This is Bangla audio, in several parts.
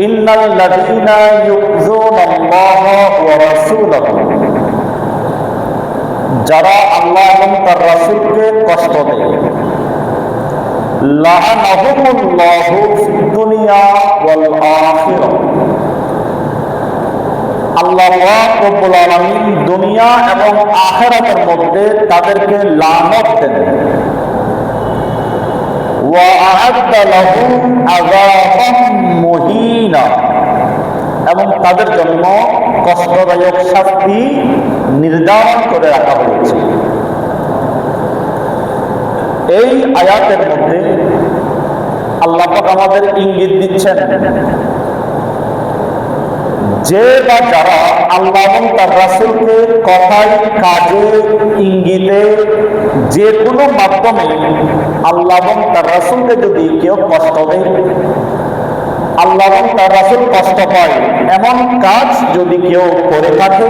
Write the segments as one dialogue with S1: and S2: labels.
S1: ইন্নাল্লাযীনা ইউযুনাল্লাহ ওয়া রাসূলাহু, যারা আল্লাহ এবং তার রাসূলকে কষ্ট দেয়, লাআনাহুমুল্লাহু ফিদ দুনিয়া ওয়াল আখিরাহ, আল্লাহ রব্বুল আলামিন দুনিয়া এবং আখিরাতের মধ্যে তাদেরকে লানত দেন। ওয়া আ'আদ্দা লাহুম আযাবান মুহিনা, এবং তাদের জন্য কষ্টদায়ক শাস্তি নির্ধারণ করে রাখা হয়েছে। এই আয়াতের মধ্যে আল্লাহ পাক আমাদের ইঙ্গিত দিচ্ছেন যে বা যারা আল্লাহ এবং তার রাসূলকে কথায়, কাজে, ইঙ্গিতে, যে কোনো মাধ্যমে আল্লাহ এবং তার রাসূলকে যদি কেউ কষ্ট দেয়, আল্লাহ এবং তার রাসূল কষ্ট পায় এমন কাজ যদি কেউ করে থাকে,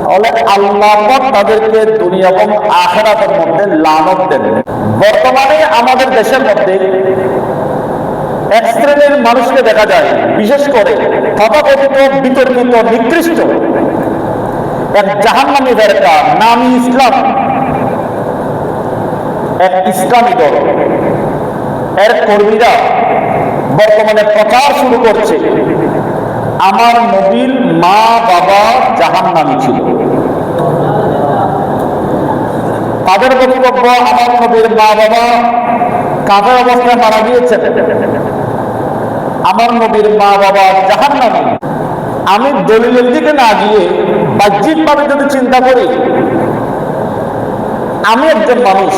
S1: তাহলে আল্লাহ পাক তাদেরকে দুনিয়া এবং আখিরাতের মধ্যে লানত দেন। বর্তমানে আমাদের দেশের মধ্যে এক শ্রেণীর মানুষকে দেখা যায়, বিশেষ করে তথাকথিত বিতর্কিত নিকৃষ্ট এক জাহান্নামী ফেরেকা, নামী ইসলাম, এক ইসলামী দল, এর কর্মীরা বর্তমানে প্রচার শুরু করছে আমার নবীর মা বাবা জাহান্নামী ছিল। তাদের বক্তব্য, আমার নবীর মা বাবা কাফের অবস্থায় মারা গিয়েছেন, আমার নবীর মা বাবা জাহান্নামী। আমি দলিলের দিকে না গিয়ে বাহ্যিকভাবে যদি চিন্তা করি, আমি একজন মানুষ,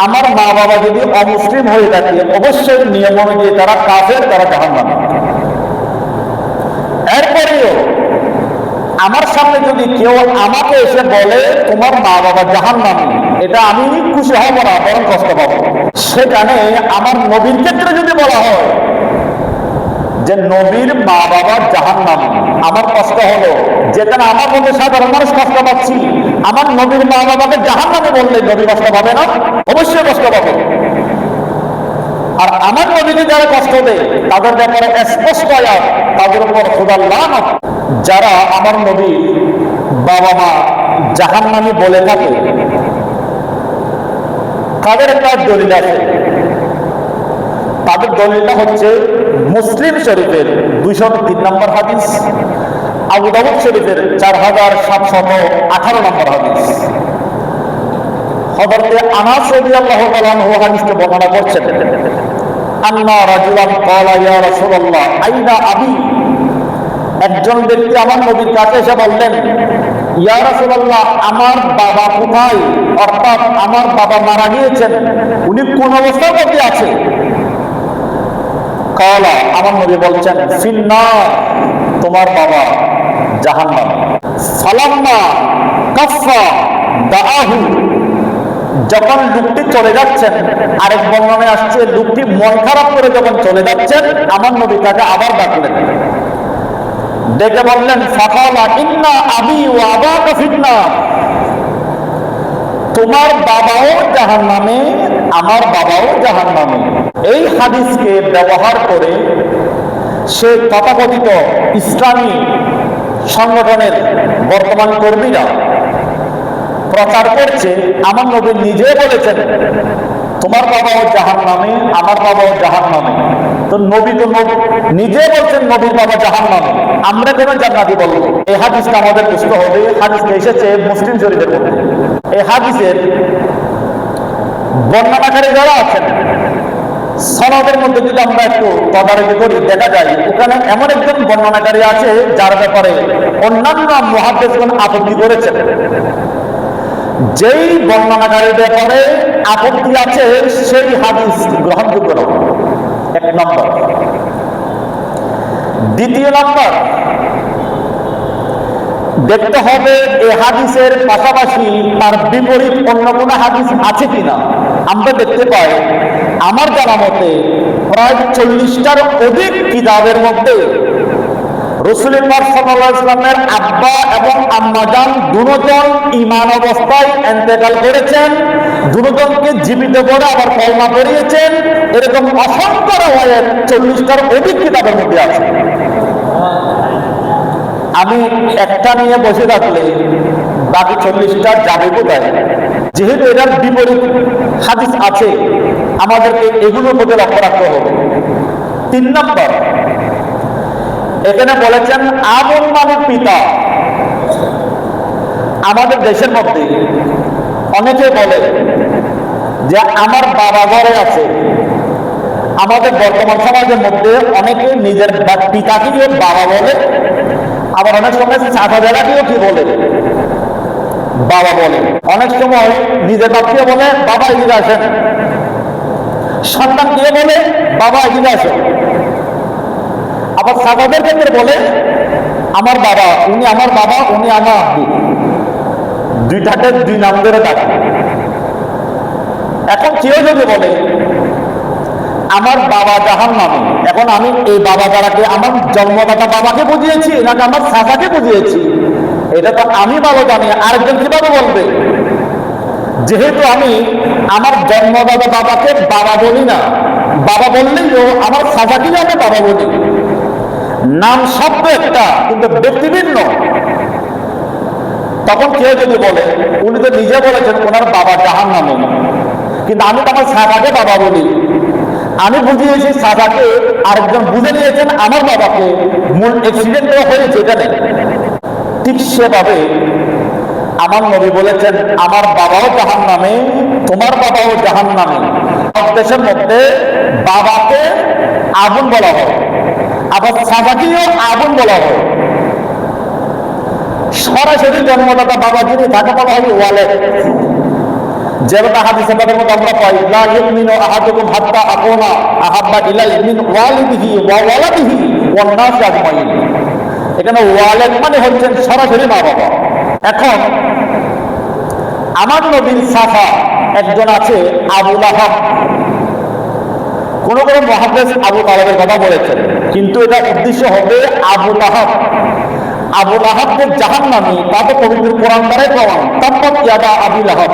S1: আমার মা বাবা যদি অমুসলিম হয়ে থাকে, অবশ্যই নিয়ম অনুযায়ী তারা কাফের, তারা জাহান্নামী। এরপরেও আমার সামনে যদি কেউ আমাকে এসে বলে তোমার মা বাবা জাহান্নামী, এটা আমি খুশি হব না, বরং কষ্ট পাবো। সেখানে আমার নবীর ক্ষেত্রে যদি বলা হয় যে নবীর মা বাবা জাহান্নামী, আমার কষ্ট হলো। যেখানে আমার মধ্যে সাধারণ মানুষ কষ্ট পাচ্ছি, আমার নবীর মা বাবাকে জাহান্নামী বললে নবী কষ্ট পাবে না? অবশ্যই কষ্ট পাবে। আর আমার নবীকে যারা কষ্ট দেয় তাদের ব্যাপারে স্পষ্ট আয়াত, তাদের উপর খোদার লানত। যারা আমার নবীর বাবা মা জাহান্নামী বলে থাকে, তাদের একটা দলিল আছে। তাদের দলিলটা হচ্ছে মুসলিম শরীফের 203 নম্বর হাদিস, আবু দাউদ শরীফের 4718 নম্বর হাদিস। হযরতে আনাস রাদিয়াল্লাহু তাআলা আনহু হাদিসকে বর্ণনা করছেন, আন্না রাজুলান ক্বালা ইয়া রাসূলুল্লাহ আইনা আবি, একজন ব্যক্তি আমার নবীর কাছে এসে বললেন, ইয়া রাসূলুল্লাহ আমার বাবা কোথায়? অর্থাৎ আমার বাবা মারা গিয়েছেন, উনি কোন অবস্থার মধ্যে আছে? ক্বালা, আমার নবী বলছেন, ফিন্নার, তোমার বাবা জাহান্নামে। ফালাম্মা কাফা দাআহু, যখন লোকটি চলে যাচ্ছেন, আরেক বর্ণনায় আসছে লোকটি মন খারাপ করে যখন চলে যাচ্ছেন, আমার নবী তাকে আবার ডাকলেন, ডেকে বললেন, ফাকালা ইন্না আবি ওয়া আবাকা ফিন্নার, তোমার বাবাও জাহান্নামে, আমার বাবাও জাহান্নামে। এই হাদিসকে ব্যবহার করে সে তথাকথিত ইসলামী সংগঠনের বর্তমান কর্মীরা প্রচার করছে আমার নবী নিজে বলেছেন তোমার বাবাও জাহান্নামে, আমার বাবাও জাহান্নামে। তো নবী তো নিজে বলছেন নবীর বাবা জাহান্নামে, আমরা কেন জান্নাতি বলবো? এই হাদিসটা আমাদের বুঝতে হবে। হাদিসটা এসেছে মুসলিম শরীফের মধ্যে। এই হাদিসের বর্ণনাকারী যারা আছেন, সনদের মধ্যে যদি আমরা একটু তদারকি করি, দেখা যায় ওখানে এমন একজন বর্ণনাকারী আছে যার ব্যাপারে অন্যান্য মুহাদ্দিসগণ আপত্তি করেছেন। যেই বর্ণনাকারীর ব্যাপারে আপত্তি আছে সেই হাদিস গ্রহণযোগ্য নয়, এক নম্বর। দ্বিতীয় নম্বর, দেখতে হবে এই হাদিসের পাশাপাশি তার বিপরীত অন্য কোন হাদিস আছে কিনা। আমরা দেখতে পাই আমার জানা মতে প্রায় 40টার অধিক কিতাবের মধ্যে রাসূল পাক সাল্লাল্লাহু আলাইহি ওয়াসাল্লামের আব্বা এবং আম্মাজান দুজন ঈমান অবস্থায় ইন্তেকাল করেছেন, দুজনকে জীবিত করে আবার কলমা পড়িয়েছেন। এরকম অসংখ্য রওয়ায়াত 40টার অধিক কিতাবের মধ্যে আছে। আমি একটা নিয়ে বসে থাকলে বাকি 40টা যাবে কোথায়? যেহেতু এটার বিপরীত হাদিস আছে, আমাদেরকে এগুলোর মধ্যে লক্ষ্য রাখতে হবে। 3 নম্বর, এখানে বলেছেন আবুল মানে পিতা। আমাদের দেশের মধ্যে অনেকে বলে যে আমার বাবা ঘরে আছে। আমাদের বর্তমান সমাজের মধ্যে অনেকে নিজের পিতাকেও বাবা বলে, আবার অনেক সময় চাচা জায়গাকেও কি বলে? বাবা বলে। অনেক সময় নিজের বাপকে বলে বাবা এদিকে আসেন, সন্তান কে বলে বাবা এদিকে আসেন। আবার চাচাদের ক্ষেত্রে বলে আমার বাবা, উনি আমার বাবা, উনি আমার আব্বু। দুইটাকে দুই নাম ধরে ডাকে। এখন কেউ যদি বলে আমার বাবা জাহান্নামী, এখন আমি এই বাবা দ্বারাকে আমার জন্মদাতা বাবাকে বুঝিয়েছি নাকি আমার চাচাকে বুঝিয়েছি? এটা তো আমি ভালো জানি, আরেকজন কিভাবে বলবে? যেহেতু আমি আমার জন্মদাতা বাবাকে বাবা বলি না, বাবা বললেও আমার চাচাকেই আমি বাবা বলি। নাম শব্দ একটা, কিন্তু ব্যক্তি ভিন্ন। তখন কেউ যদি বলে উনি তো নিজে বলেছেন ওনার বাবা জাহান্নামী, কিন্তু আমি তো আমার চাচাকে বাবা বলি, আমি বুঝিয়েছি চাচাকে, আরেকজন বুঝে নিয়েছেন আমার বাবাকে। মূল অ্যাক্সিডেন্ট হয়েছে এখানে। ঠিক সেভাবে আমার নবী বলেছেন আমার বাবাও জাহান্নামে, তোমার বাবাও জাহান্নামে। দেশের মধ্যে বাবাকে আগুন বলা হয়, আবার চাচাকেও আগুন বলা হয়। সরাসরি জন্মদাতা বাবা যিনি তাকে বলা হয় ওয়ালেদ। যেটা হাদিসে পাকের মধ্যে আমরা পাই লা ইউমিনু আহাদুকুম হাত্তা আকুনা আহাব্বা ইলাইহি মিন ওয়ালিদিহি ওয়া ওয়ালাদিহি ওয়ান নাস আজমাইন। এখানে ওয়ালেদ মানে হচ্ছেন সরাসরি মা বাবা। এখন আমার নবীর চাচা একজন আছে আবু লাহাব। কোন কোন মুহাদ্দিস আবু তালেবের কথা বলেছেন, কিন্তু এটা উদ্দেশ্য হবে আবু লাহাব। আবু লাহাব যে জাহান্নামী তা তো পবিত্র কোরআন দ্বারাই প্রমাণ। তাব্বাত ইয়াদা আবি লাহাব।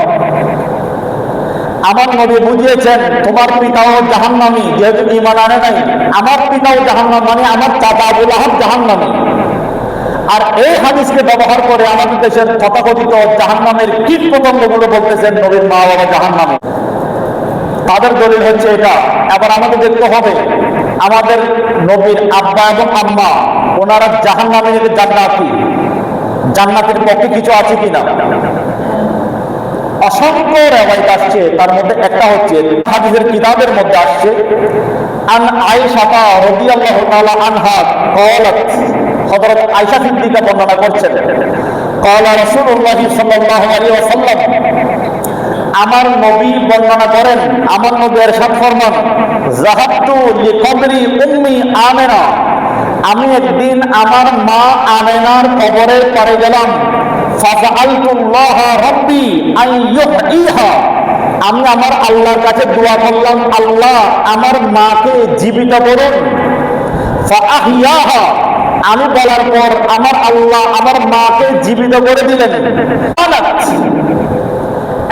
S1: আমার নবী বুঝিয়েছেন তোমার পিতাও জাহান্নামী, যেহেতু ঈমান আনে নাই। আমার পিতাও জাহান্নাম, মানে আমার চাচা আবু লাহাব জাহান্নামী। আর এই হাদিসকে ব্যবহার করে আমাদের দেশের তথাকথিত জাহান্নামের কীট পতঙ্গগুলো বলতেছেন নবীর মা বাবা জাহান্নামী। তাদের দলিল হচ্ছে এটা। এবার আমাদের দেখতে হবে আমাদের নবীর আব্বা এবং আম্মা ওনারা জাহান্নামের জান্নাতি, জান্নাতের পক্ষে কিছু আছে কিনা? অসংখ্য রেওয়ায়াত আসছে, তার মধ্যে একটা হচ্ছে হাদিসের কিতাবের মধ্যে আসছে আন আয়েশা রাদিয়াল্লাহু তাআলা আনহা قالت, হযরত আয়েশা সিদ্দিকা বর্ণনা করছেন قال রাসূলুল্লাহ সাল্লাল্লাহু আলাইহি ওয়াসাল্লাম, আমার নবী বর্ণনা করেন, আমার নবী ইরশাদ ফরমান যাহাবতু লিকবরি উম্মি আমেনা, আমি একদিন আমার মা আমেনার কবরের পাড়ে গেলাম। ফাসাআলতুল্লাহ রাব্বি আন ইউহইহা, আমি আমার আল্লাহর কাছে দোয়া করলাম আল্লাহ আমার মাকে জীবিত করুন। ফাআহইয়াহা, আমি বলার পর আমার আল্লাহ আমার মাকে জীবিত করে দিলেন।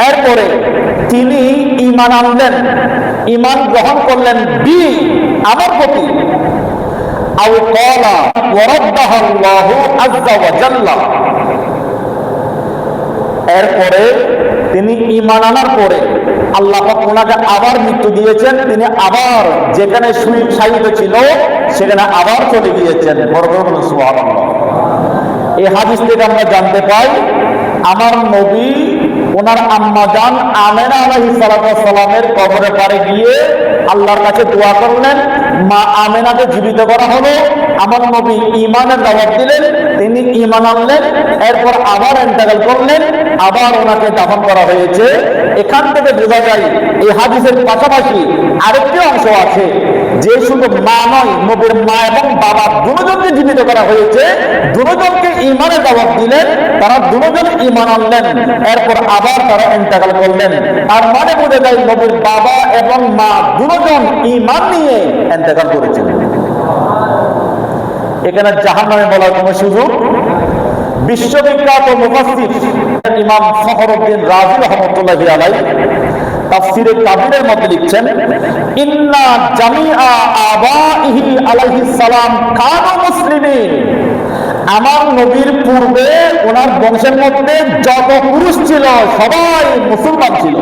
S1: এরপরে তিনি ঈমান আনলেন, ঈমান গ্রহণ করলেন বি, আমার প্রতি। আও ক্বালা ওয়ারাদ্দাহাল্লাহু আযজা ওয়া জাল্লা, এরপরে তিনি ঈমান আনার পরে আল্লাহ পাক ওনাকে আবার মৃত্যু দিয়েছেন। তিনি আবার যেখানে শায়িত ছিল সেখানে আবার চলে গিয়েছেন। বড় বড় সুবহানাল্লাহ। এই হাদিস থেকে আমরা জানতে পাই আমার নবী ওনার আম্মা জান আমেনা আলাইহিস সালাতু ওয়াস সালামের কবরের পাড়ে গিয়ে আল্লাহর কাছে দোয়া করলেন, মা আমেনাকে জীবিত করা হলো। আমার নবী ঈমানের দাওয়াত দিলেন, তিনি ঈমান আনলেন, এরপর আবার ইন্তেকাল করলেন, আবার ওনাকে দাফন করা হয়েছে। এখান থেকে বোঝা যায় এই হাদিসের পাশাপাশি আরেকটি অংশ আছে যে শুধু মা নয়, নবীর মা এবং বাবা দুজনকে জীবিত করা হয়েছে। দুজনকে ঈমানের দাওয়াত দিলেন, তারা দুজন ঈমান আনলেন, এরপর আবার তারা ইন্তেকাল করলেন। আর মানে বোঝা যায় নবীর বাবা এবং মা দুজন ঈমান নিয়ে ইন্তেকাল করেছিলেন। এখানে জাহান্নামে বলার কোনো সুযোগ। বিশ্ববিখ্যাত মুফাসসির ইমাম ফখরুদ্দিন রাজি রাহমাতুল্লাহি আলাইহি তাফসীরে কাবীরের মধ্যে লিখছেন, ইন্না জামিআ আবাইহি আলাইহিস সালাম কানু মুসলিমিন। আমার নবীর পূর্বে ওনার বংশের মধ্যে যত পুরুষ ছিল সবাই মুসলমান ছিল।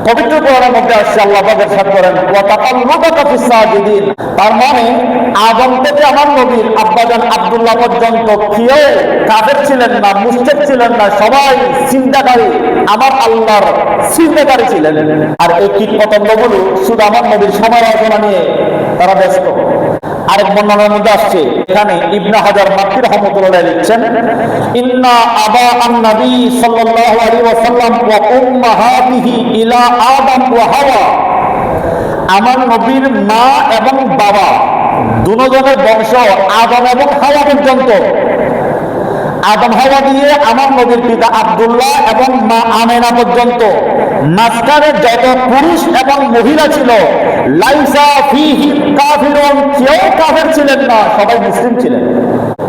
S1: পবিত্র কোরআনের মধ্যে আসছে, আল্লাহ পাক ইরশাদ করেন, ওয়া তাকাল্লুবাকা ফিস সাজিদিন। তার মানে আদম থেকে আমার নবীর আব্বাজান আব্দুল্লাহ পর্যন্ত কেউ কাফের ছিলেন না, মুশরিক ছিলেন না, সবাই সিজদাকারী, আমার আল্লাহর সিজদাকারী ছিলেন। আর এই কীট পতঙ্গগুলো শুধু আমার নবীর সমালোচনা নিয়ে তারা ব্যস্ত। আরেক বর্ণনার মধ্যে আসছে, এখানে ইবনে হাজার মাক্কি রাহমাতুল্লাহ লিখছেন, ইন্না আবা আন-নবী সাল্লাল্লাহু আলাইহি ওয়াসাল্লাম ওয়া উম্মাহাতিহি ইলা আদম ওয়া হাওয়া। আমার নবীর মা এবং বাবা দুজনের বংশ আদম এবং হাওয়া পর্যন্ত। আদম হাওয়া দিয়ে আমার নবীর পিতা আব্দুল্লাহ এবং মা আমেনা পর্যন্ত। মাঝখানে যত পুরুষ এবং মহিলা ছিল, লাইসা ফিহি কাফিরুন, কেউ কাফের ছিলেন না, সবাই মুসলিম ছিলেন।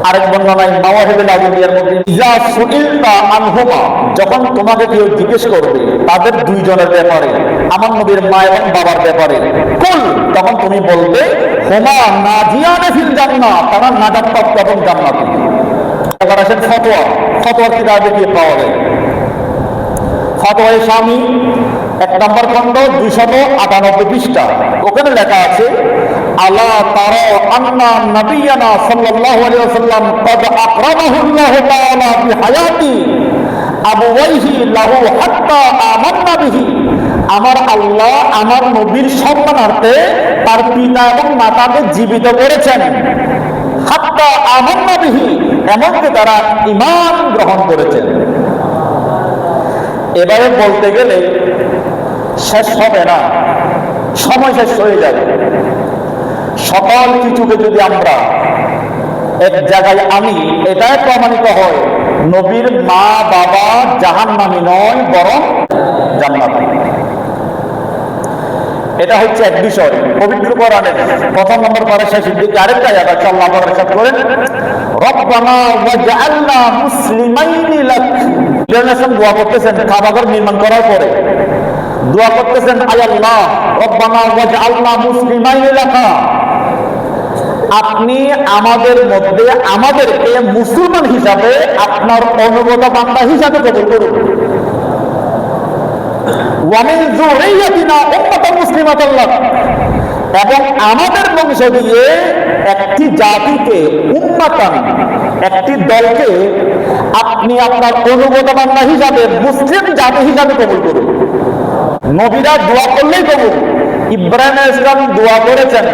S1: আরেক বর্ণনায় মাওয়াহিবুল আউলিয়ার মধ্যে, ইজা সুইলতা আনহুমা, যখন তোমাকে কেউ জিজ্ঞেস করবে তাদের দুইজনের ব্যাপারে, আমার নবীর মা এবং বাবার ব্যাপারে, কুল, তখন তুমি বলবে, হুমা নাজিয়ানে ফিল জান্নাহ, তারা নাজাত প্রাপ্ত এবং জান্নাতি। এবার আসেন ফতোয়া। ফতোয়ার কিতাবে কি পাওয়া যায়? ফতোয়া স্বামী 1 নম্বর খণ্ড 298 পৃষ্ঠা। ওখানে লেখা আছে, আলা তারা আন্না নবিয়ানা সাল্লাল্লাহু আলাইহি ওয়াসাল্লাম ক্বাদ আকরামাহুল্লাহু তাআলা বিহায়াতি আবওয়াইহি লাহু হাত্তা আমান্না বিহি। আমার আল্লাহ আমার নবীর সম্মানার্থে তার পিতা এবং মাতাকে জীবিত করেছেন, হাত্তা আমান্না বিহি, এমনকি তারা ঈমান গ্রহণ করেছেন। এবারে বলতে গেলে শেষ হবে না, সময় শেষ হয়ে যাবে। সকল কিছুকে যদি আমরা এক জায়গায় আনি, এটাই প্রমাণিত হয় নবীর মা বাবা জাহান্নামী নয়, বরং জান্নাতি। এটা হচ্ছে এক বিষয়। পবিত্র কোরআনের 1 নম্বর পারা শেষের দিকে আরেকটা আয়াত আছে, আল্লাহ পাক ইরশাদ করেন, রব্বানা ওয়াজআলনা মুসলিমাইনি লাক। ইব্রাহিম দোয়া করতেছেন কাবাঘর নির্মাণ করার পরে, দোয়া করতেছেন, আয় আল্লাহ, রব্বানা ওয়াজআলনা মুসলিমাইনি লাক, আপনি আমাদের মধ্যে আমাদেরকে মুসলমান হিসাবে আপনার অনুগত বান্দা হিসাবে কবুল করুন। ওয়া মিন যুররিয়াতিনা উম্মাতান মুসলিমাতান লাক, এবং আমাদের বংশ দিয়ে একটি জাতিকে, উম্মাতান, একটি দলকে আপনি আপনার অনুগত বান্দা হিসাবে, মুসলিম জাতি হিসাবে কবুল করুন। নবীরা দোয়া করলেই কবুল। ইব্রাহিম আলাইহিস সালাম দোয়া করেছেন,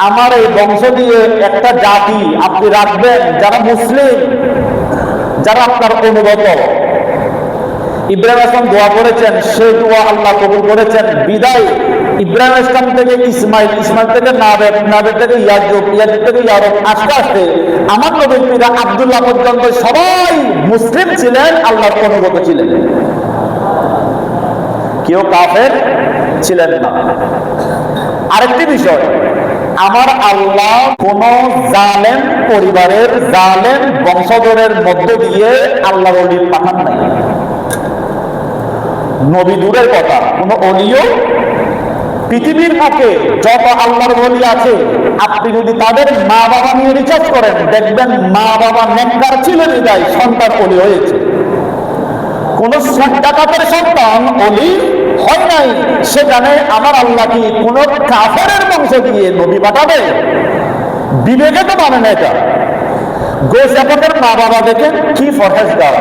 S1: আমার এই বংশ দিয়ে একটা জাতি আপনি রাখবেন যারা মুসলিম, যারা আপনার অনুগত। ইব্রাহিম আলাইহিস সালাম দোয়া করেছেন, সেই দোয়া আল্লাহ কবুল করেছেন। বিদায় ইব্রাহিম আলাইহিস সালাম থেকে ইসমাইল, ইসমাইল থেকে নাবেদ, নাবেদ থেকে ইয়াকুব, ইয়াকুব থেকে ইয়ারব, আস্তে আস্তে আমার নবীর পিতা আব্দুল্লাহ পর্যন্ত সবাই মুসলিম ছিলেন, আল্লাহর অনুগত ছিলেন, কেউ কাফের ছিলেন না। আরেকটি বিষয়, আমার আল্লাহ কোন জালেম পরিবারের জালেম বংশধরের মধ্য দিয়ে আল্লাহর ওলি পাঠান নাই। নবী দূরের কথা, কোন ওলিও পৃথিবীর বুকে যত আল্লাহর ওলি আছে, আপনি যদি তাদের মা বাবা নিয়ে রিসার্চ করেন, দেখবেন মা বাবা নেককার ছিল বিদায় সন্তান ওলি হয়েছে। কোন ডাকাতের সন্তান ওলি হয় নাই। সেখানে আমার আল্লাহ কি কোন কাফেরের বংশ দিয়ে নবী পাঠাবে? বিবেকে তো মানে না এটা। গোজাপাতের মা বাবা দেখেন কি ফরহেজগার,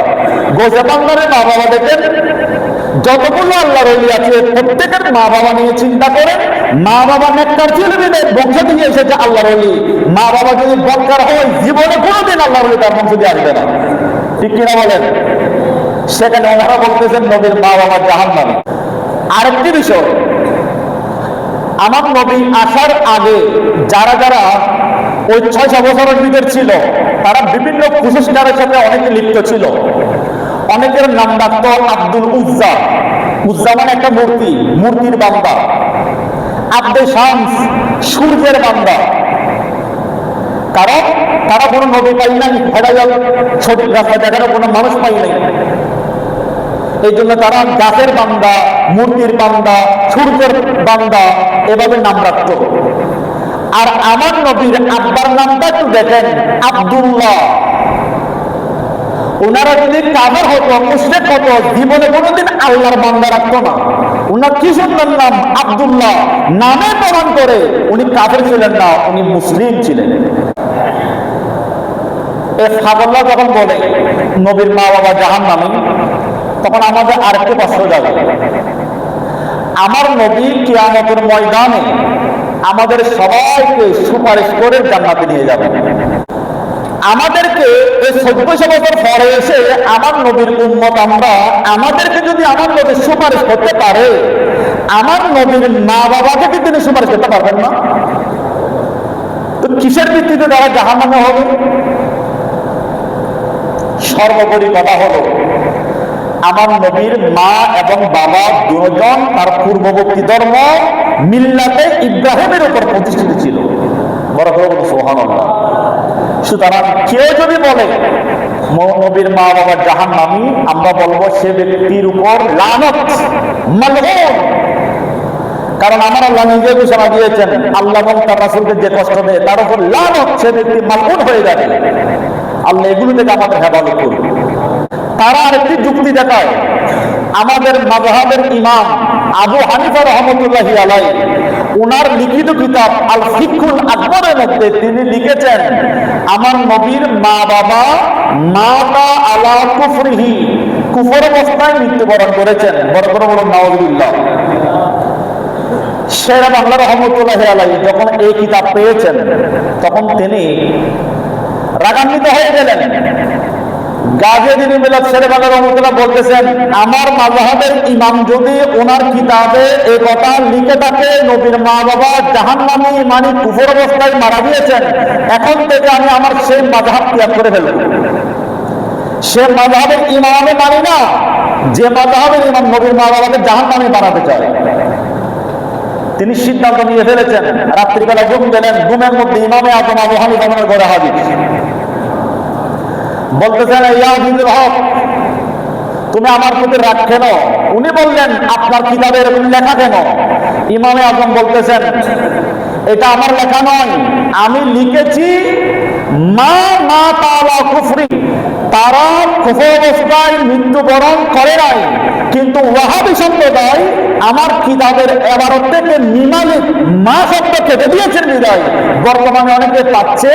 S1: গোজাপান্নারের মা বাবা দেখেন, যতগুলো আল্লাহর ওলি আছে প্রত্যেকের মা বাবা নিয়ে চিন্তা করে, মা বাবা নেককার ছিল বিদায় বংশ দিয়ে এসেছে আল্লাহর ওলি। মা বাবা যদি বদকার হয়, জীবনে কোনোদিন আল্লাহর ওলি তার বংশ দিয়ে আসবে না। ঠিক কিনা বলেন? সেখানে ওনারা বলতেছেন নবীর মা বাবা জাহান্নামী। আরেকটি বিষয়, আমার নবী আসার আগে যারা যারা ওই 600 বছরের ভিতর ছিল, তারা বিভিন্ন কুসংস্কারের সাথে অনেকে লিপ্ত ছিল। অনেকের নাম ডাকতো আব্দুল উজ্জা, উজ্জা মানে একটা মূর্তি, মূর্তির বান্দা। আব্দে শামস, সূর্যের বান্দা। কারণ তারা কোনো নবী পাই নাই, হেদায়াত সঠিক রাস্তা দেখানো কোনো মানুষ পাই নাই। এই জন্য তারা গাছের বান্দা, মূর্তির বান্দা, সূর্যের বান্দা এভাবে নাম রাখত। আর আমার নবীর আব্বার নামটা একটু দেখেন, আব্দুল্লাহ। ওনারা যদি কাফের হতো, মুশরিক হতো, জীবনে কোনোদিন আল্লাহর বান্দা রাখতো না। ওনার কি সুন্দর নাম, আব্দুল্লাহ। নামে প্রমাণ করে উনি কাফের ছিলেন না, উনি মুসলিম ছিলেন। এই সাহাবারা যখন বলে নবীর মা বাবা জাহান্নামী, তখন আমাদের আরেকটু কষ্ট যাবে। আমার নবী কিয়ামতের ময়দানে আমাদের সবাইকে সুপারিশ করে জান্নাতে নিয়ে যাবেন। আমাদেরকে এই 1400 বছর পরে এসে আমার নবীর উম্মত আমরা, আমাদেরকে যদি আমার নবী সুপারিশ করতে পারে, আমার নবীর মা বাবাকে কি তিনি সুপারিশ করতে পারবেন না? তো কিসের ভিত্তিতে তারা জাহান্নামে হবে? সর্বোপরি কথা হলো, আমার নবীর মা এবং বাবা দুজন তার পূর্ববর্তী ধর্ম মিল্লাতে ইব্রাহিমের উপর প্রতিষ্ঠিত ছিল। বড় করে বলো সুবহানাল্লাহ। সুতরাং কেউ যদি বলে নবীর মা বাবা জাহান্নামী, আমরা বলবো সে ব্যক্তির উপর লানত, মালউন। কারণ আমার আল্লাহ নিজে ঘোষণা দিয়েছেন, আল্লাহ এবং তার রাসূলকে যে কষ্ট দেয় তার উপর লানত, সে ব্যক্তি মালউন হয়ে যাবে। আল্লাহ এগুলো থেকে আমাদের হেফাজত করবে। তারা আরেকটি যুক্তি দেখায়, আমাদের মাযহাবের ইমাম আবু হানিফা রাহমাতুল্লাহি আলাইহি উনার লিখিত কিতাব আল ফিকহুল আকবরের মধ্যে তিনি লিখেছেন, আমার নবীর মা বাবা মাতা আলা কুফরিহি, কুফর অবস্থায় মৃত্যুবরণ করেছেন। বড় বড় বড় নাউযুবিল্লাহ। শের বাংলা রাহমাতুল্লাহি আলাইহি যখন এই কিতাব পেয়েছেন, তখন তিনি রাগান্বিত হয়ে গেলেন। গাজী মিলাদ শেরে বাংলা রাহমাতুল্লাহ বলতেছেন, আমার মাযহাবের ইমাম যদি ওনার কিতাবে এই কথা লিখে থাকে নবীর মা বাবা জাহান্নামী মানে কুফর অবস্থায় মারা গিয়েছেন, এখন থেকে আমি আমার সেই মাযহাব ত্যাগ করে ফেলব। সে মাযহাবের ইমাম আমি মানি না, যে মাযহাবের ইমাম নবীর মা বাবাকে জাহান্নামী বানাতে চায়। তিনি সিদ্ধান্ত নিয়ে ফেলেছেন, রাত্রিবেলা ঘুম গেলেন, ঘুমের মধ্যে ইমামে আযম আবু হানিফা ঘরে হাজির। বলতেছেন, ইয়া আবুল হক, তুমি আমার প্রতি রাগ কেন? উনি বললেন, আপনার কিতাবে এরকম লেখা কেন? ইমামে আযম বলতেছেন, এটা আমার লেখা নয়, আমি লিখেছি মা মাতা আলা কুফরি, তারা কুফর অবস্থায় মৃত্যুবরণ করে নাই। কিন্তু ওয়াহাবি সম্প্রদায় আমার কিতাবের এবারত থেকে নিমালিক মা শব্দ কেটে দিয়েছেন বিদায় বর্তমানে অনেকে পাচ্ছে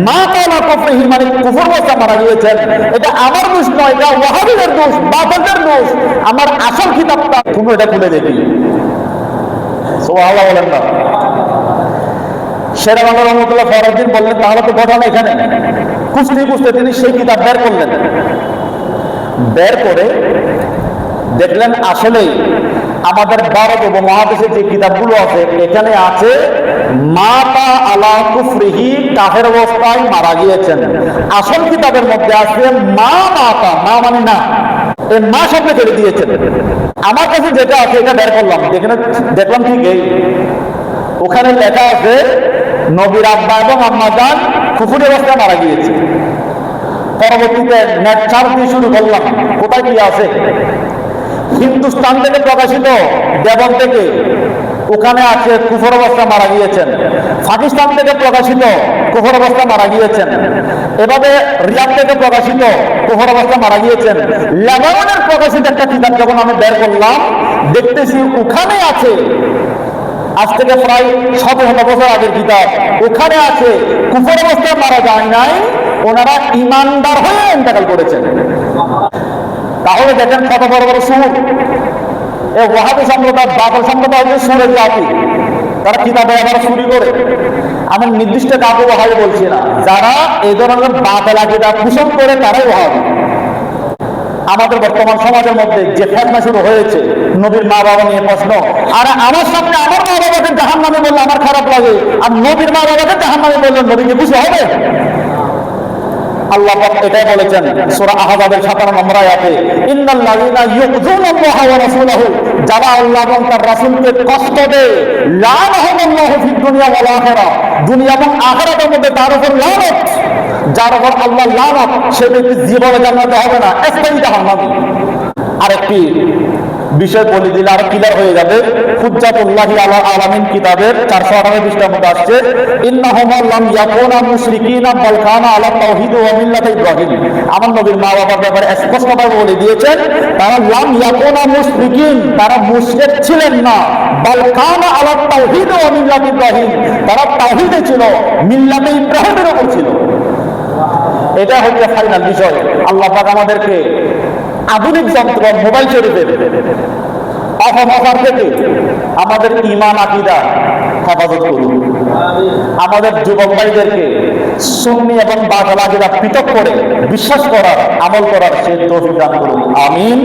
S1: মা তালা কুফরিহি মানে কুফর অবস্থায় মারা গিয়েছেন। এটা আমার দোষ নয়, এটা ওয়াহাবিদের দোষ, বাতিলদের দোষ। আমার আসল কিতাবটা তুমি এটা খুলে দেখি। সুবহানাল্লাহ বলেন না। শের বাংলা রাহমাতুল্লাহ ফরউদ্দিন বললেন, তাহলে তো ঘটনা এখানে। খুঁজতে খুঁজতে তিনি সেই কিতাব বের করলেন। বের করে দেখলেন আসলেই আমাদের ভারত উপমহাদেশে যে কিতাবগুলো আছে এখানে আছে মাতা আলা কুফরিহি, কাফের অবস্থায় মারা গিয়েছেন। আসল কিতাবের মধ্যে আছে মা মাতা, মা মানে না, এই মা শব্দ ছেড়ে দিয়েছেন। আমার কাছে যেটা আছে এটা বের করলাম, দেখলাম ঠিক এই ওখানে লেখা আছে নবীর আব্বা এবং আম্মা জান কুফরি অবস্থায় মারা গিয়েছে। পরবর্তীতে নেট সার্চ দিয়ে শুরু করলাম, কোথায় কি আছে। হিন্দুস্তান থেকে প্রকাশিত দেবন থেকে ওখানে আছে কুফর অবস্থায় মারা গিয়েছেন। পাকিস্তান থেকে প্রকাশিত কুফর অবস্থায় মারা গিয়েছেন। এভাবে রিয়াদ থেকে প্রকাশিত কুফর অবস্থায় মারা গিয়েছেন। লেবাননের প্রকাশিত একটা কিতাব যখন আমি বের করলাম, দেখতেছি ওখানে আছে, আজ থেকে প্রায় 700 বছর আগের কিতাব, ওখানে আছে কুফর অবস্থায় মারা যায় নাই, ওনারা ইমানদার হয়ে ইন্তেকাল করেছেন। তাহলে দেখেন কত বড় বড় সুর। এই ওয়াহাবি সম্প্রদায়, বাতিল সম্প্রদায় হচ্ছে সুরের জাতি, তারা কিতাবে আবার চুরি করে। আমি নির্দিষ্ট কাউকে ওয়াহাবি বলছি না, যারা এই ধরনের বাতিল আকীদা পোষণ করে তারাই ওয়াহাবি। আমাদের বর্তমান সমাজের মধ্যে যে ফেতনা শুরু হয়েছে নবীর মা বাবা নিয়ে প্রশ্ন, আর আমার সামনে আমার মা বাবাকে জাহান্নামী বললে আমার খারাপ লাগে, আর নবীর মা বাবাকে জাহান্নামী বললে নবীকে খুশি হবে? আল্লাহ পাক এটাই বলেছেন সূরা আহজাবের 57 নম্বর আয়াতে, ইন্নাল্লাযীনা ইউযুনাল্লাহা ওয়া রাসূলাহু, যারা আল্লাহ এবং তার রাসূলকে কষ্ট দেয়, লাআনাহুমুল্লাহ আল্লাহু ফিদ দুনিয়া ওয়াল আখিরা, দুনিয়া এবং আখিরাতের মধ্যে তার উপর লানত, যার উপর আল্লাহ লানত, সে ব্যক্তি জীবনে জান্নাতে হবে না, স্থায়ী জাহান্নামী। আরেকটি বিষয় বলে দিলে আরো ক্লিয়ার হয়ে যাবে। হুজ্জাতুল্লাহি আলা আলামিন কিতাবের 498 পৃষ্ঠার মধ্যে আসছে, ইন্নাহুম লাম ইয়াকুনা মুশরিকিনা বাল কানা আলা তাওহীদ ওয়া মিল্লাত ইব্রাহিম। আমার নবীর মা বাবার ব্যাপারে স্পষ্টভাবে বলে দিয়েছেন, তারা লাম ইয়াকুনা মুশরিকিন, তারা মুশরিক ছিলেন না, বাল কানা আলা তাওহীদ ওয়া মিল্লাত ইব্রাহিম, তারা তাওহীদে ছিল, মিল্লাতে ইব্রাহিমের উপর ছিল। এটা হচ্ছে ফাইনাল বিষয়। আল্লাহ পাক আমাদেরকে আধুনিক যন্ত্র মোবাইল শরীফের অপপ্রচার থেকে আমাদের ঈমান আকীদা হেফাজত করুন। আমাদের যুবক ভাইদেরকে সুন্নি এবং বাতিল আকীদা পৃথক করে বিশ্বাস করার, আমল করার সে তৌফিক দান করুন। আমিন।